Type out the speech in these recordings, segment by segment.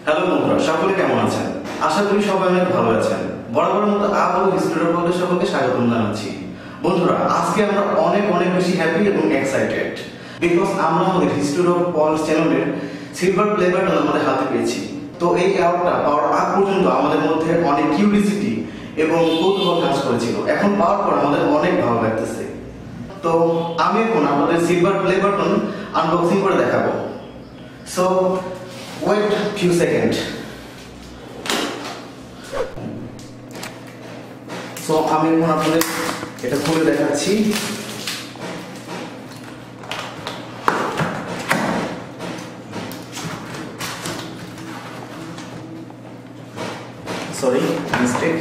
Hello বন্ধুরা, সকলে কেমন আছেন? আশা করি সবাই অনেক ভালো আছেন। বরাবরের মতো আবারও হিস্ট্রি অফ ওয়ার্ল্ডে সকলকে স্বাগত জানাচ্ছি। বন্ধুরা, আজকে আমরা অনেক বেশি হ্যাপি এবং এক্সাইটেড বিকজ আমরা আমাদের হিস্ট্রি অফ ওয়ার্ল্ড চ্যানেলের সিলভার প্লে বাটন আমাদের হাতে পেয়েছি। তো এই অ্যাওয়ার্ডটা পাওয়ার আগ পর্যন্ত আমাদের মধ্যে অনেক কিউরিসিটি এবং কৌতূহল কাজ করেছিল। এখন পাওয়ার পর আমাদের অনেক ভালো লাগতেছে। তো আমি এখন আপনাদের সিলভার প্লে বাটন আনবক্সিং করে দেখাবো। So wait few seconds. So আমি এখন আপনাদের এটা খুলে দেখাচ্ছি। Sorry, mistake.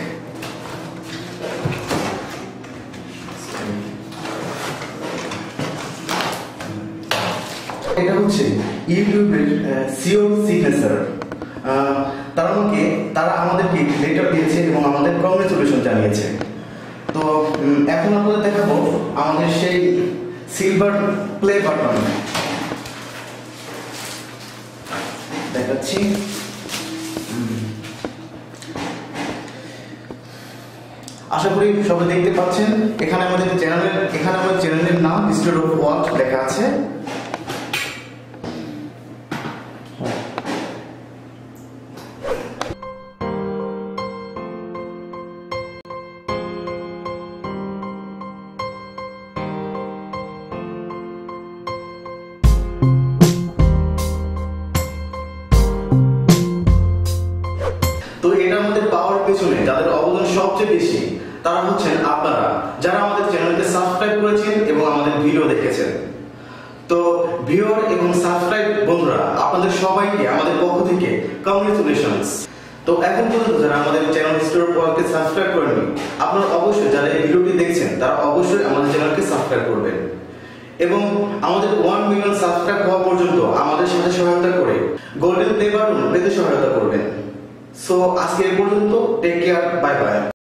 এটা হচ্ছে ইউটিউবের সিওর সিগনেচার। তারা আমাদেরকে লেটার দিয়েছে এবং আমাদের কংগ্রেচুলেশন জানিয়েছে। তো এখন আপনাদের দেখাবো আমাদের সেই সিলভার প্লে বাটন। দেখাচ্ছি। আশা করি সবাই দেখতে পাচ্ছেন। এখানে আমাদের চ্যানেলের নাম হিস্ট্রি অফ ওয়ার্ল্ড লেখা আছে। তো এটা আমাদের পাওয়ার পেছনে যাদের অবদান সবচেয়ে বেশি তারা হচ্ছেন আপনারা, যারা আমাদের চ্যানেলকে সাবস্ক্রাইব করেছেন এবং আমাদের ভিডিও দেখেছেন। তো ভিউয়ার এবং সাবস্ক্রাইব বন্ধুরা, আপনাদের সবাইকে আমাদের পক্ষ থেকে কংগ্রেচুলেশনস। তো এখন পর্যন্ত যারা আমাদের চ্যানেল হিস্ট্রি অফ ওয়ার্ল্ডকে সাবস্ক্রাইব করেননি, আপনারা অবশ্যই যারা এই ভিডিওটি দেখছেন তারা অবশ্যই আমাদের চ্যানেলকে সাবস্ক্রাইব করবেন এবং আমাদের 1 মিলিয়ন সাবস্ক্রাইব হওয়া পর্যন্ত আমাদের সাথে সহায়তা করে গোল্ডেন প্লে বাটন পেতে সহায়তা করবেন। সো আজকে এই পর্যন্ত। Take care, bye by.